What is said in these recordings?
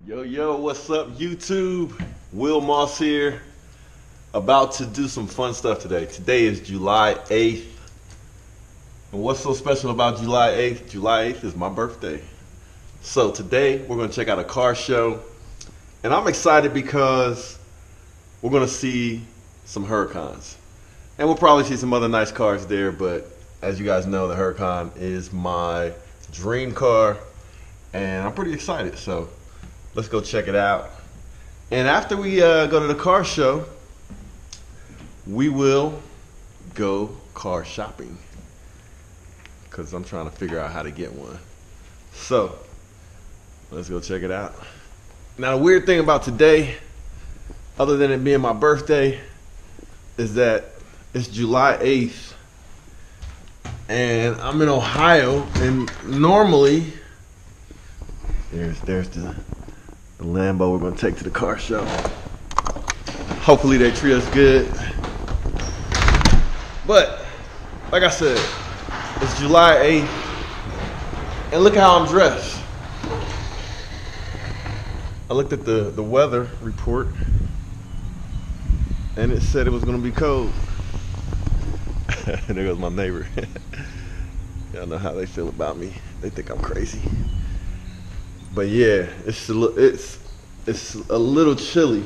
Yo, what's up YouTube? Will Moss here. About to do some fun stuff today. Today is July 8th. And what's so special about July 8th? July 8th is my birthday. So today we're going to check out a car show. And I'm excited because we're going to see some Huracans. And we'll probably see some other nice cars there, but as you guys know, the Huracan is my dream car. And I'm pretty excited, so let's go check it out. And after we go to the car show, we will go car shopping, because I'm trying to figure out how to get one. So let's go check it out. Now, the weird thing about today, other than it being my birthday, is that it's July 8th and I'm in Ohio, and normally there's the Lambo we're gonna take to the car show. Hopefully they treat us good. But like I said, it's July 8th, and look how I'm dressed. I looked at the weather report, and it said it was gonna be cold. There goes my neighbor. Y'all know how they feel about me. They think I'm crazy. But yeah, it's a little chilly.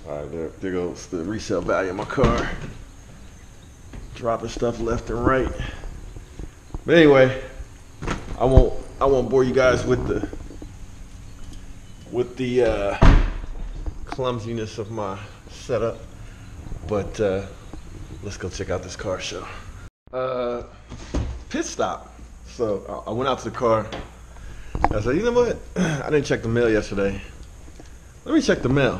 All right, there goes the resale value of my car. Dropping stuff left and right. But anyway, I won't bore you guys with the clumsiness of my setup. But let's go check out this car show. Pit stop. So I went out to the car. I said, you know what? I didn't check the mail yesterday. Let me check the mail.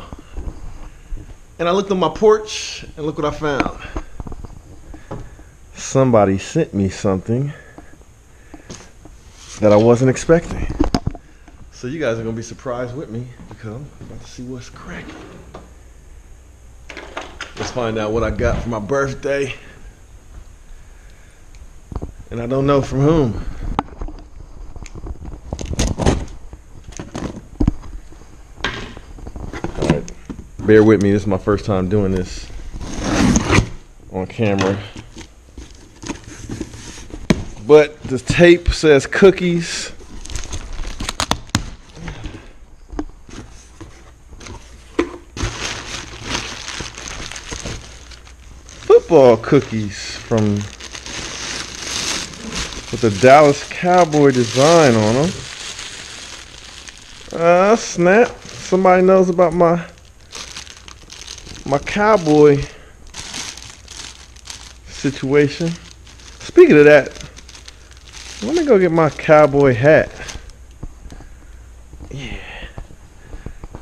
And I looked on my porch, and look what I found. Somebody sent me something that I wasn't expecting. So you guys are gonna be surprised with me, because I'm about to see what's cracking. Let's find out what I got for my birthday. And I don't know from whom. All right, bear with me. This is my first time doing this on camera. But the tape says cookies. Football cookies with the Dallas Cowboy design on them. Snap. Somebody knows about my cowboy situation. Speaking of that, let me go get my cowboy hat. Yeah.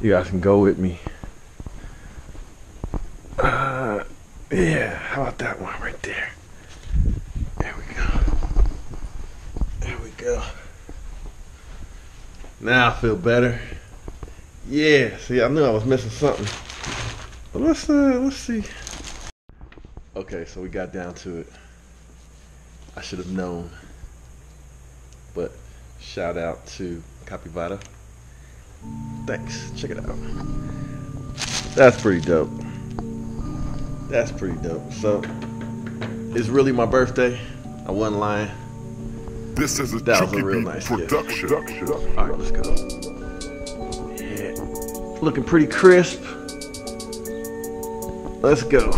You guys can go with me. Yeah, how about that one right there? There we go. There we go. Now I feel better. Yeah, see, I knew I was missing something. But let's see. Okay, so we got down to it. I should have known. But shout out to Capivara. Thanks. Check it out. That's pretty dope. That's pretty dope. So it's really my birthday. I wasn't lying. This is that was a real nice production. Gift. All right, let's go. Yeah, looking pretty crisp. Let's go.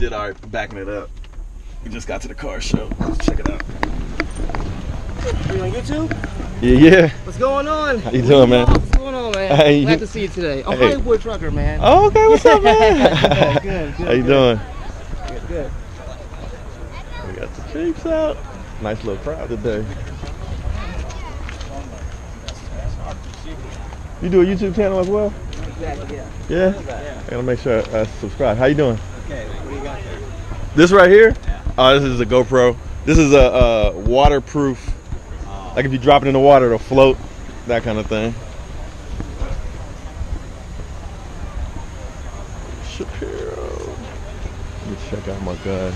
did all right backing it up. We just got to the car show. Let's check it out. Are you on YouTube? Yeah. What's going on? How you doing, man? What's going on, man? Hey, Glad to see you today. Oh, hey. Hollywood Trucker, man. Oh, okay. What's up, man? Good. How you doing? Good. We got the Jeeps out. Nice little crowd today. You do a YouTube channel as well? Exactly, yeah. Yeah? I gotta make sure I subscribe. How you doing? Okay, what do you got there? This right here? Oh, this is a GoPro. This is a waterproof. Like if you drop it in the water, it'll float. That kind of thing. Shapiro. Let me check out my gun.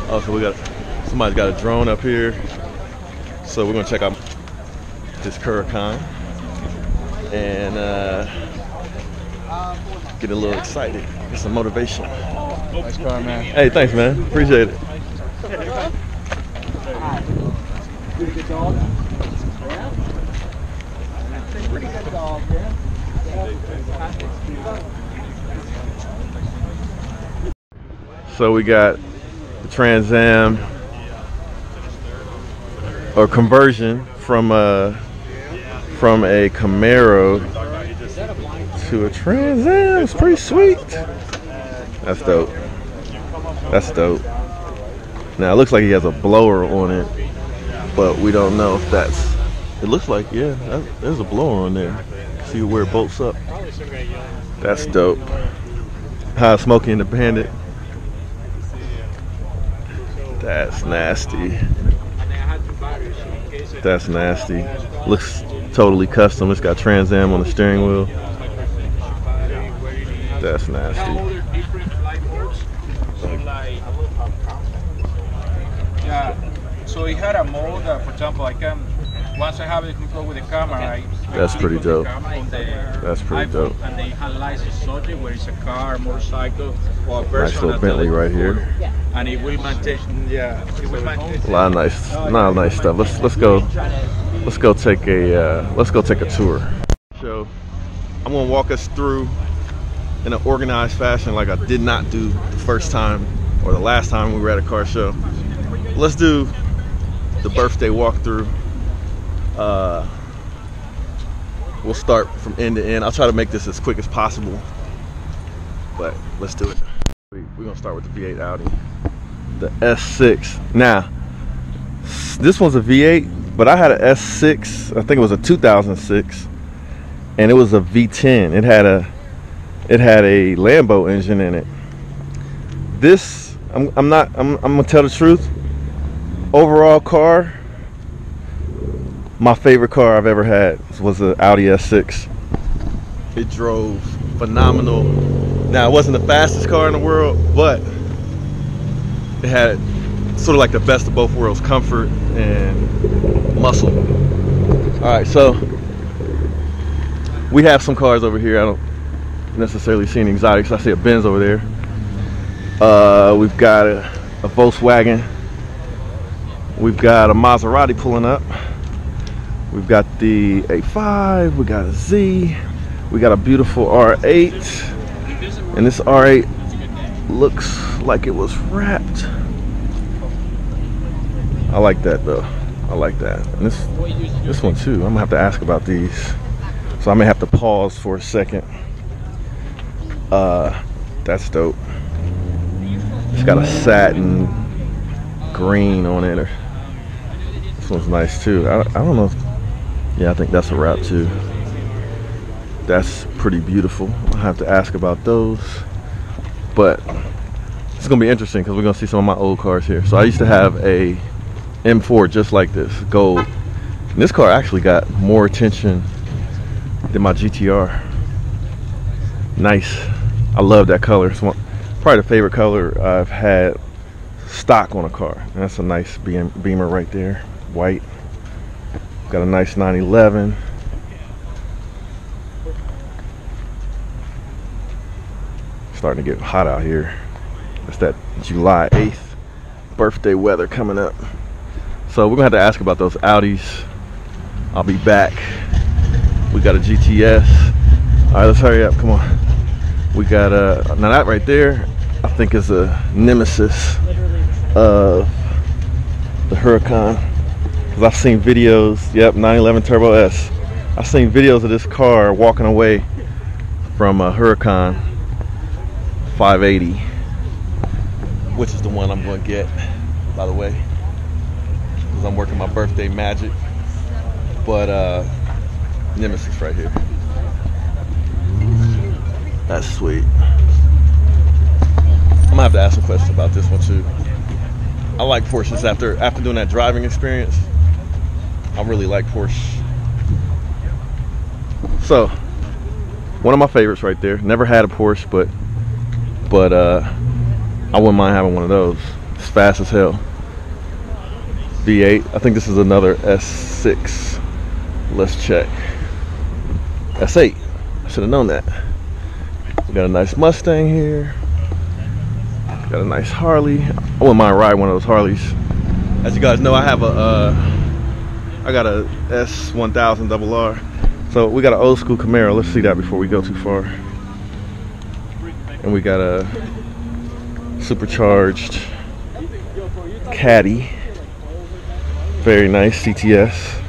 Oh, so somebody's got a drone up here. So we're gonna check out this Huracan and get a little excited, get some motivation. Nice car, man. Hey, thanks, man. Appreciate it. Pretty good dog. Yeah. Pretty good dog, man. So we got the Trans Am, or conversion from a Camaro to a Trans Am. It's pretty sweet. That's dope. That's dope. Now it looks like he has a blower on it, but we don't know if that's. It looks like, yeah, there's a blower on there. See where it bolts up. That's dope. High Smoky and the Bandit. That's nasty. That's nasty. Looks totally custom. It's got Trans Am on the steering wheel. That's nasty. Yeah, so it had a mode, for example, I can, once I have it control with the camera, That's pretty dope. That's pretty dope. And they analyze the subject, whether it's a car, motorcycle, or a person. Nice little Bentley right here. And it will maintain, it will maintain. A lot of nice stuff. Let's go take a tour. So I'm gonna walk us through in an organized fashion, like I did not do the first time or the last time we were at a car show. Let's do the birthday walkthrough. We'll start from end to end. I'll try to make this as quick as possible, but let's do it. We're gonna start with the V8 Audi, the S6. Now, this one's a V8, but I had an S6. I think it was a 2006, and it was a V10. It had a Lambo engine in it. This, I'm gonna tell the truth. Overall car, my favorite car I've ever had was the Audi S6. It drove phenomenal. Now, it wasn't the fastest car in the world, but it had sort of like the best of both worlds, comfort and muscle. All right, so we have some cars over here. I don't necessarily see any exotics. I see a Benz over there. We've got a Volkswagen. We've got a Maserati pulling up. We've got the A5. We got a Z. We got a beautiful R8. And this R8 looks like it was wrapped. I like that though. I like that. And this one too. I'm gonna have to ask about these. So I may have to pause for a second. That's dope. It's got a satin green on it. This one's nice too. I don't know if, yeah, I think that's a wrap too. That's pretty beautiful. I'll have to ask about those. But it's gonna be interesting because we're gonna see some of my old cars here. So I used to have a M4 just like this, gold. And this car actually got more attention than my GTR. Nice. I love that color. It's probably the favorite color I've had stock on a car. And that's a nice Beamer right there, white. Got a nice 911. Starting to get hot out here. It's that July 8th birthday weather coming up. So we're gonna have to ask about those Audis. I'll be back. We got a GTS. All right, let's hurry up, come on. We got now that right there, I think is a nemesis of the Huracan. Because I've seen videos, yep, 911 Turbo S. I've seen videos of this car walking away from a Huracan 580, which is the one I'm going to get, by the way, because I'm working my birthday magic. But nemesis right here. That's sweet. I'm gonna have to ask some questions about this one too. I like Porsches after doing that driving experience. I really like Porsche. So, one of my favorites right there. Never had a Porsche, but I wouldn't mind having one of those. It's fast as hell. V8. I think this is another S6. Let's check. S8. I should have known that. We got a nice Mustang here. Got a nice Harley. I wouldn't mind riding one of those Harleys. As you guys know, I have I got a S1000 RR. So we got an old school Camaro. Let's see that before we go too far. And we got a supercharged Caddy. Very nice CTS.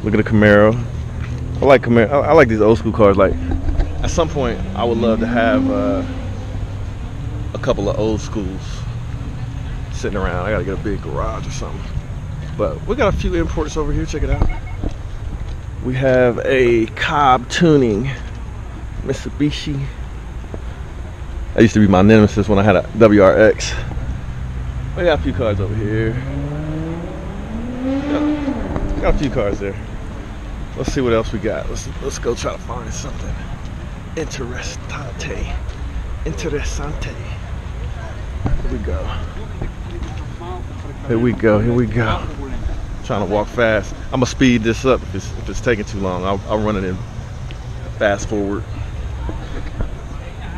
Look at the Camaro. I like Camaro. I like these old school cars. Like, at some point, I would love to have a couple of old schools sitting around. I gotta get a big garage or something. But we got a few imports over here. Check it out. We have a Cobb Tuning Mitsubishi. That used to be my nemesis when I had a WRX. We got a few cars over here. Got a few cars there. Let's see what else we got. Let's go try to find something interessante. Here we go. Here we go. Here we go. Trying to walk fast. I'm gonna speed this up if it's taking too long. I'll run it in fast forward.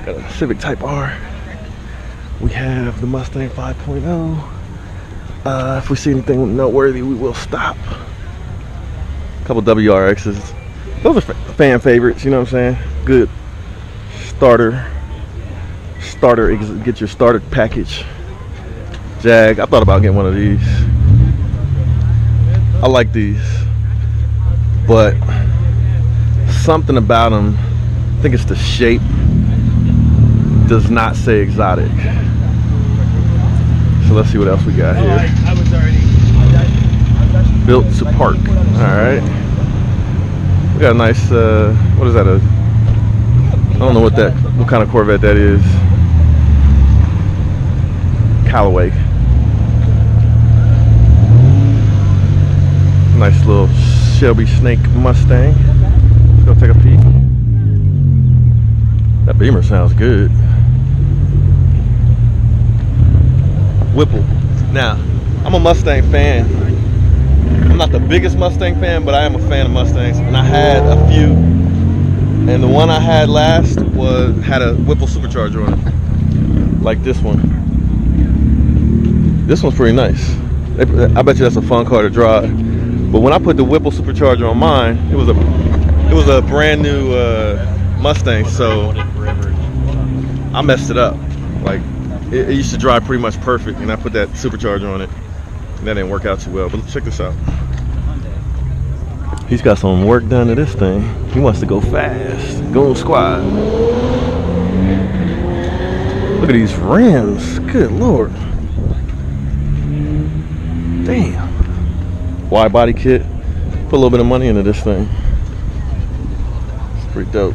Got a Civic Type R. We have the Mustang 5.0. If we see anything noteworthy, we will stop. A couple WRXs. Those are fan favorites, you know what I'm saying? Good starter, get your starter package. Jag, I thought about getting one of these. I like these, but something about them, I think it's the shape, does not say exotic. So let's see what else we got here. Built to park. Alright. We got a nice, what is that? I don't know what kind of Corvette that is. Callaway. Nice little Shelby Snake Mustang. Let's go take a peek. That Beamer sounds good. Whipple. Now, I'm a Mustang fan. I'm not the biggest Mustang fan, but I am a fan of Mustangs. And I had a few. And the one I had last had a Whipple supercharger on it. Like this one. This one's pretty nice. I bet you that's a fun car to drive. But when I put the Whipple supercharger on mine, it was a brand new Mustang, so I messed it up. Like it used to drive pretty much perfect, and I put that supercharger on it, and that didn't work out too well. But check this out. He's got some work done to this thing. He wants to go fast. Goon squad. Look at these rims. Good Lord. Damn. Wide body kit. Put a little bit of money into this thing. It's pretty dope.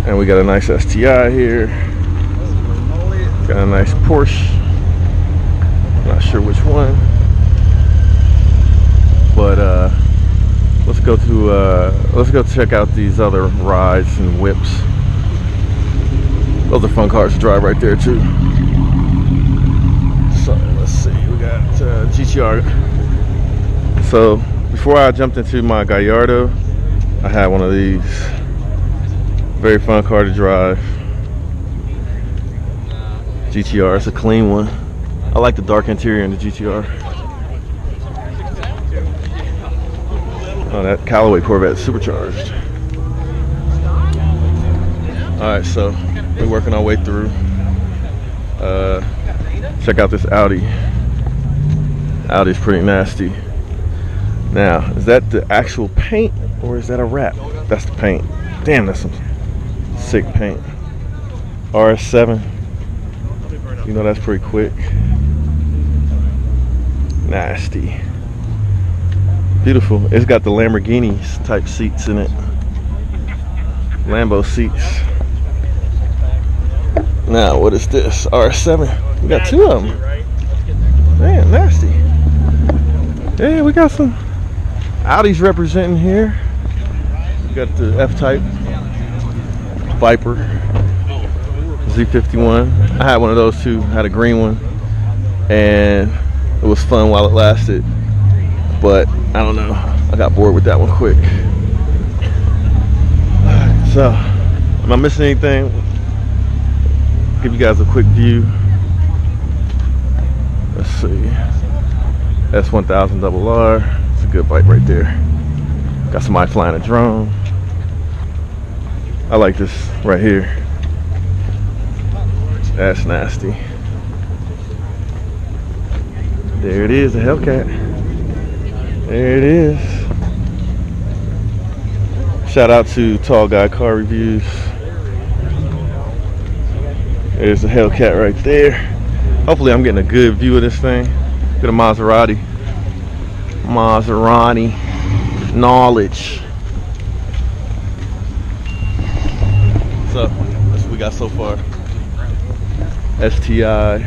And we got a nice STI here. Got a nice Porsche. Not sure which one. But let's go check out these other rides and whips. Those are fun cars to drive right there too. So let's see, we got GTR. So before I jumped into my Gallardo, I had one of these. Very fun car to drive. GTR, it's a clean one. I like the dark interior in the GTR. Oh, that Callaway Corvette supercharged. Alright, so We're working our way through. Check out this Audi. Audi's pretty nasty. Now, is that the actual paint or is that a wrap? That's the paint. Damn, that's some sick paint. RS7. You know that's pretty quick. Nasty. Beautiful. It's got the Lamborghini type seats in it. Lambo seats. Now, what is this? RS7. We got two of them. Man, nasty. Yeah, we got some Audis representing here. We got the F-Type, Viper, Z51. I had one of those too. I had a green one, and it was fun while it lasted. But I don't know. I got bored with that one quick. So, am I missing anything? Give you guys a quick view. Let's see. S1000 RR. It's a good bike right there. Got somebody flying a drone. I like this right here. That's nasty. There it is, a Hellcat. There it is. Shout out to Tall Guy Car Reviews. There's the Hellcat right there. Hopefully I'm getting a good view of this thing. Look at a Maserati. Maserati knowledge. So that's what we got so far. STI.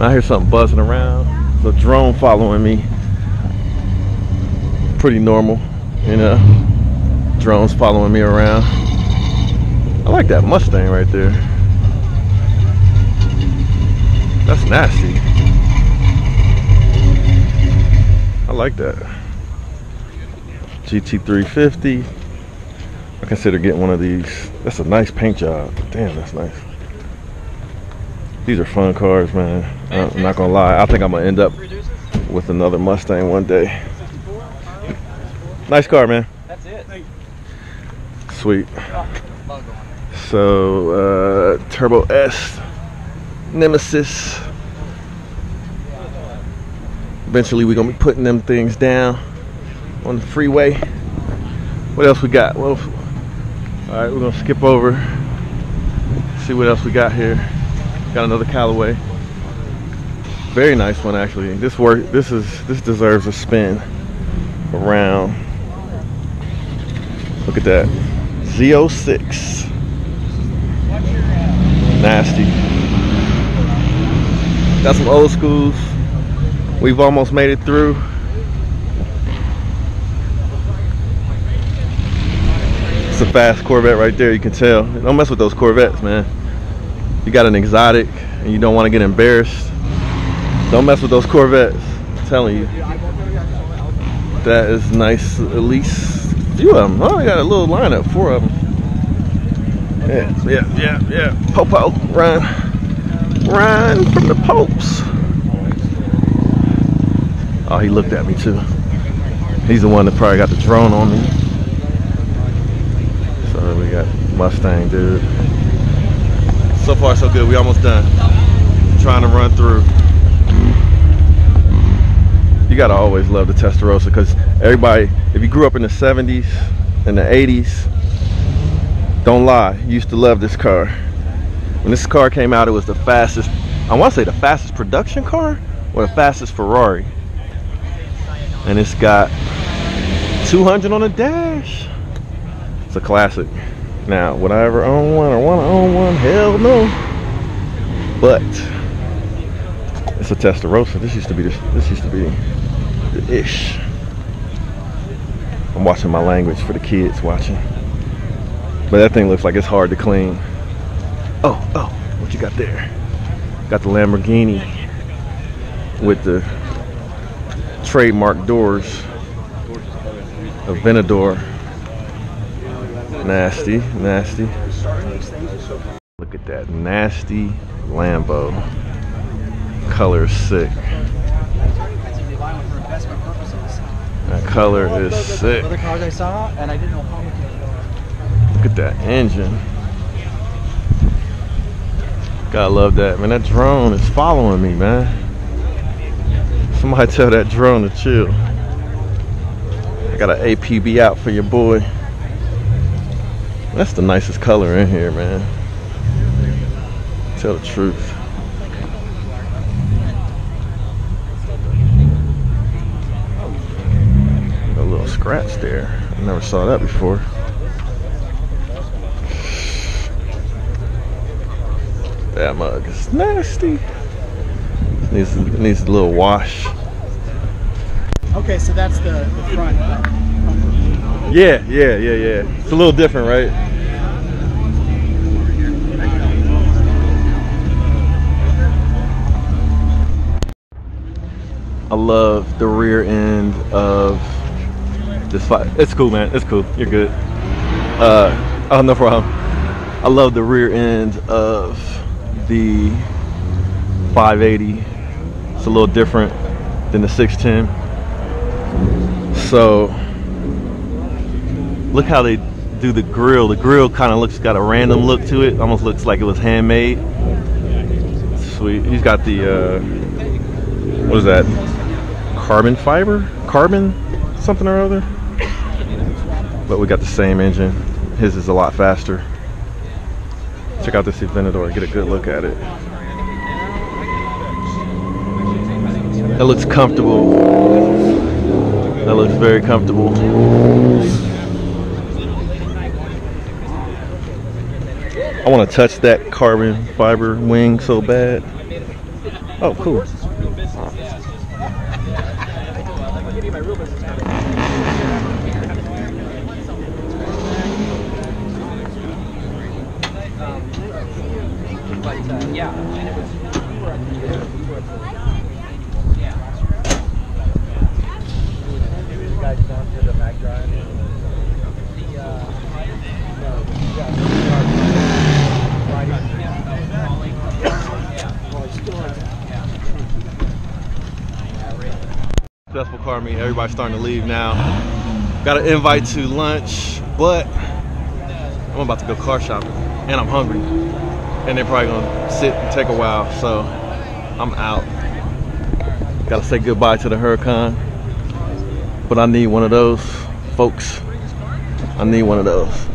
I hear something buzzing around. The drone following me. Pretty normal, you know. Drones following me around. I like that Mustang right there. That's nasty. I like that. GT350. I consider getting one of these. That's a nice paint job. Damn, that's nice. These are fun cars, man. I'm not gonna lie. I think I'm gonna end up with another Mustang one day. Nice car, man. That's it. Sweet. So, Turbo S, Nemesis. Eventually, we're gonna be putting them things down on the freeway. What else we got? Well, all right, we're gonna skip over. See what else we got here. Got another Callaway. Very nice one, actually. This deserves a spin around. Look at that. Z06. Nasty. Got some old schools. We've almost made it through. It's a fast Corvette right there, you can tell. Don't mess with those Corvettes, man. You got an exotic and you don't want to get embarrassed. Don't mess with those Corvettes. I'm telling you. That is nice. At least a few of them. Oh, I got a little lineup, 4 of them. Yeah. Popo, run from the Popes. Oh, he looked at me too. He's the one that probably got the drone on me. So we got Mustang, dude. So far, so good. We almost done. Trying to run through. You gotta always love the Testarossa because everybody, if you grew up in the 70s and the 80s, don't lie, you used to love this car. When this car came out, it was the fastest, I want to say the fastest production car or the fastest Ferrari. And it's got 200 on the dash. It's a classic. Now, would I ever own one or want to own one? Hell no. But it's a Testarossa. This used to be the ish. I'm watching my language for the kids watching. But that thing looks like it's hard to clean. Oh, what you got there? Got the Lamborghini with the trademark doors. A Venador. Nasty. Look at that nasty Lambo. Color is sick. That color is sick. Other cars I saw, and I didn't know how much. Look at that engine. Gotta love that, man. That drone is following me, man. Somebody tell that drone to chill. I got an APB out for your boy. That's the nicest color in here, man. Tell the truth. A little scratch there. I never saw that before. That mug is nasty. It needs a little wash. Okay, so that's the front. Yeah. It's a little different, right? I love the rear end of this five. It's cool, man. It's cool. You're good. Oh, no problem. I love the rear end of the 580. It's a little different than the 610. So look how they do the grill. The grill kind of got a random look to it. Almost looks like it was handmade. Sweet. He's got the what is that? Carbon fiber? Carbon something or other. But we got the same engine. His is a lot faster. Check out this Aventador, get a good look at it. That looks comfortable. That looks very comfortable. I want to touch that carbon fiber wing so bad. Oh, cool. Successful car meet. Everybody's starting to leave now. Got an invite to lunch, but I'm about to go car shopping and I'm hungry. And they're probably gonna sit and take a while, so I'm out. Gotta say goodbye to the Huracan. But I need one of those, folks. I need one of those.